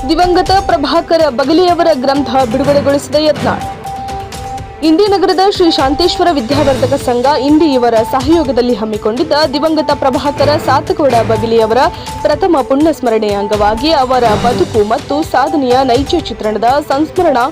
ದಿವಂಗತ ಪ್ರಭಾಕರ ಬಗಲಿಯವರ ಗ್ರಂಥ ಬಿಡುಗಡೆಗೊಳಿಸಿದ ಯತ್ನಾಳ್. ಇಂಡಿ ನಗರದ ಶ್ರೀ ಶಾಂತೇಶ್ವರ ವಿದ್ಯಾವರ್ಧಕ ಸಂಘ ಇಂಡಿ ಇವರ ಸಹಯೋಗದಲ್ಲಿ ಹಮ್ಮಿಕೊಂಡಿದ್ದ ದಿವಂಗತ ಪ್ರಭಾಕರ ಸಾತಗೌಡ ಬಗಲಿಯವರ ಪ್ರಥಮ ಪುಣ್ಯಸ್ಮರಣೆಯ ಅಂಗವಾಗಿ ಅವರ ಬದುಕು ಮತ್ತು ಸಾಧನೆಯ ನೈಜ ಚಿತ್ರಣದ ಸಂಸ್ಮರಣಾ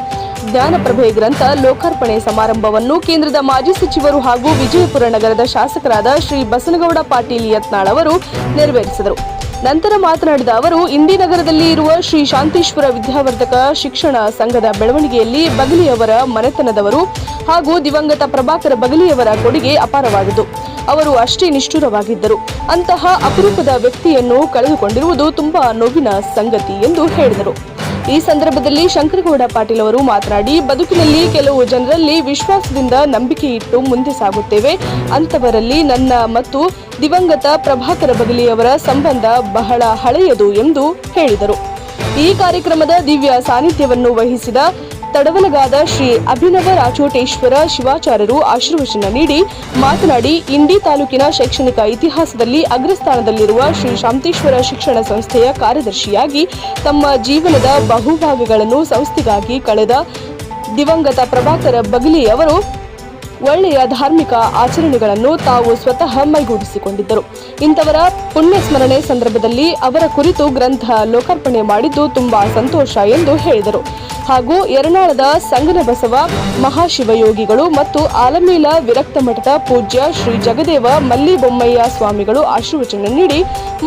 ಜ್ಞಾನಪ್ರಭೆ ಗ್ರಂಥ ಲೋಕಾರ್ಪಣೆ ಸಮಾರಂಭವನ್ನು ಕೇಂದ್ರದ ಮಾಜಿ ಸಚಿವರು ಹಾಗೂ ವಿಜಯಪುರ ನಗರದ ಶಾಸಕರಾದ ಶ್ರೀ ಬಸನಗೌಡ ಪಾಟೀಲ್ ಯತ್ನಾಳ್ ಅವರು ನೆರವೇರಿಸಿದರು. ನಂತರ ಮಾತನಾಡಿದ ಅವರು, ಇಂಡಿ ನಗರದಲ್ಲಿ ಇರುವ ಶ್ರೀ ಶಾಂತೇಶ್ವರ ವಿದ್ಯಾವರ್ಧಕ ಶಿಕ್ಷಣ ಸಂಘದ ಬೆಳವಣಿಗೆಯಲ್ಲಿ ಬಗಲಿಯವರ ಮನೆತನದವರು ಹಾಗೂ ದಿವಂಗತ ಪ್ರಭಾಕರ ಬಗಲಿಯವರ ಕೊಡುಗೆ ಅಪಾರವಾದುದು. ಅವರು ಅಷ್ಟೇ ನಿಷ್ಠುರವಾಗಿದ್ದರು. ಅಂತಹ ಅಪರೂಪದ ವ್ಯಕ್ತಿಯನ್ನು ಕಳೆದುಕೊಂಡಿರುವುದು ತುಂಬಾ ನೋವಿನ ಸಂಗತಿ ಎಂದು ಹೇಳಿದರು. ಈ ಸಂದರ್ಭದಲ್ಲಿ ಶಂಕರಗೌಡ ಪಾಟೀಲ್ ಅವರು ಮಾತನಾಡಿ, ಬದುಕಿನಲ್ಲಿ ಕೆಲವು ಜನರಲ್ಲಿ ವಿಶ್ವಾಸದಿಂದ ನಂಬಿಕೆ ಇಟ್ಟು ಮುಂದೆ ಸಾಗುತ್ತೇವೆ. ಅಂತವರಲ್ಲಿ ನನ್ನ ಮತ್ತು ದಿವಂಗತ ಪ್ರಭಾಕರ ಬಗಲಿಯವರ ಸಂಬಂಧ ಬಹಳ ಹಳೆಯದು ಎಂದು ಹೇಳಿದರು. ಈ ಕಾರ್ಯಕ್ರಮದ ದಿವ್ಯ ಸಾನ್ನಿಧ್ಯವನ್ನು ವಹಿಸಿದ ತಡವಲಗಾದ ಶ್ರೀ ಅಭಿನವ ರಾಚೋಟೇಶ್ವರ ಶಿವಾಚಾರ್ಯರು ಆಶೀರ್ವಚನ ನೀಡಿ ಮಾತನಾಡಿ, ಇಂಡಿ ತಾಲೂಕಿನ ಶೈಕ್ಷಣಿಕ ಇತಿಹಾಸದಲ್ಲಿ ಅಗ್ರಸ್ಥಾನದಲ್ಲಿರುವ ಶ್ರೀ ಶಾಂತೇಶ್ವರ ಶಿಕ್ಷಣ ಸಂಸ್ಥೆಯ ಕಾರ್ಯದರ್ಶಿಯಾಗಿ ತಮ್ಮ ಜೀವನದ ಬಹುಭಾಗಗಳನ್ನು ಸಂಸ್ಥೆಗಾಗಿ ಕಳೆದ ದಿವಂಗತ ಪ್ರಭಾಕರ ಬಗಲಿ ಅವರು ಒಳ್ಳೆಯ ಧಾರ್ಮಿಕ ಆಚರಣೆಗಳನ್ನು ತಾವು ಸ್ವತಃ ಮೈಗೂಡಿಸಿಕೊಂಡಿದ್ದರು. ಇಂಥವರ ಪುಣ್ಯ ಸ್ಮರಣೆ ಸಂದರ್ಭದಲ್ಲಿ ಅವರ ಕುರಿತು ಗ್ರಂಥ ಲೋಕಾರ್ಪಣೆ ಮಾಡಿದ್ದು ತುಂಬಾ ಸಂತೋಷ ಎಂದು ಹೇಳಿದರು. ಹಾಗೂ ಯರನಾಳದ ಸಂಗನಬಸವ ಮಹಾಶಿವಯೋಗಿಗಳು ಮತ್ತು ಆಲಮೇಲ ವಿರಕ್ತ ಮಠದ ಪೂಜ್ಯ ಶ್ರೀ ಜಗದೇವ ಮಲ್ಲಿಬೊಮ್ಮಯ್ಯ ಸ್ವಾಮಿಗಳು ಆಶೀರ್ವಚನ ನೀಡಿ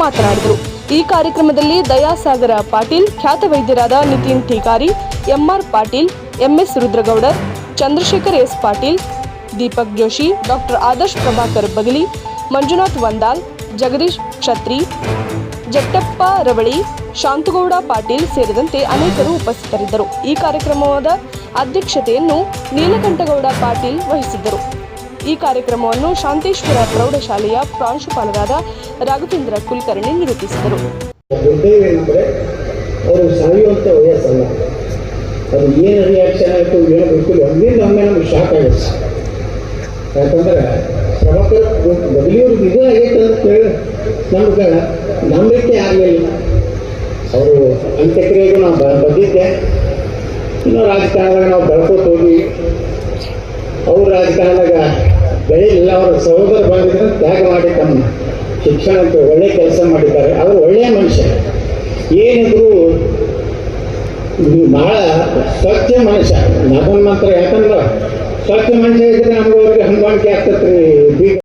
ಮಾತನಾಡಿದರು. ಈ ಕಾರ್ಯಕ್ರಮದಲ್ಲಿ ದಯಾಸಾಗರ ಪಾಟೀಲ್, ಖ್ಯಾತ ವೈದ್ಯರಾದ Nitin Thikari, M R Patil, M S Rudragowdar, Chandrashekhar S Patil, Deepak Joshi, doctor Adarsh Prabhakar Bagali, Manjunath Vandal, Jagadish Kshatri, Jattappa Ravali, Shantagowda Patil ಸೇರಿದಂತೆ ಅನೇಕರು ಉಪಸ್ಥಿತರಿದ್ದರು. ಈ ಕಾರ್ಯಕ್ರಮದ ಅಧ್ಯಕ್ಷತೆಯನ್ನು ನೀಲಕಂಠಗೌಡ ಪಾಟೀಲ್ ವಹಿಸಿದ್ದರು. ಈ ಕಾರ್ಯಕ್ರಮವನ್ನು ಶಾಂತೇಶ್ವರ ಪ್ರೌಢಶಾಲೆಯ ಪ್ರಾಂಶುಪಾಲರಾದ ರಾಘವೇಂದ್ರ ಕುಲಕರ್ಣಿ ನಿರೂಪಿಸಿದರು. ಅದು ಏನು ರಿಯಾಕ್ಷನ್ ಆಯಿತು ಏನೋ ಗೊತ್ತಿಲ್ಲ. ಒಂದಿಂದ ಒಮ್ಮೆ ನಮ್ಗೆ ಶಾಕ್ ಆಗುತ್ತೆ. ಯಾಕಂದ್ರೆ ಪ್ರಭಾಕರ ಬದಲಿಯವ್ರಿಗೆ ಇದು ಆಗೈತೆ ಅಂತ ಹೇಳಿ ನಮ್ಗೆ ನಂಬಿಕೆ ಆಗಲಿಲ್ಲ. ಅವರು ಅಂತ್ಯಕ್ರಿಯೆಗೂ ನಾವು ಬಂದಿದ್ದೆ. ಇನ್ನೂ ರಾಜಕಾರಣದಾಗ ನಾವು ಬೆಳ್ಕೋತ ಹೋಗಿ ಅವ್ರ ರಾಜಕಾರಣದಾಗ ಬೆಳೆಯಿಲ್ಲ. ಅವರ ಸಹೋದರ ಬಂದಿದ್ರೆ ತ್ಯಾಗ ಮಾಡಿ ತಮ್ಮ ಶಿಕ್ಷಣಕ್ಕೆ ಒಳ್ಳೆ ಕೆಲಸ ಮಾಡಿದ್ದಾರೆ. ಅವರು ಒಳ್ಳೆಯ ಮನುಷ್ಯ. ಏನಿದ್ರು ಭಾಳ ಸ್ವಚ್ಛ ಮನುಷ್ಯ. ಅದನ್ನ ಮಾತ್ರ ಯಾಕಂದ್ರೆ ಸ್ವಚ್ಛ ಮನುಷ್ಯ ಇದ್ರೆ ನಮ್ಗೆ ಅವ್ರಿಗೆ ಹೊಂದಾಣಿಕೆ ಆಗ್ತೈತ್ರಿ.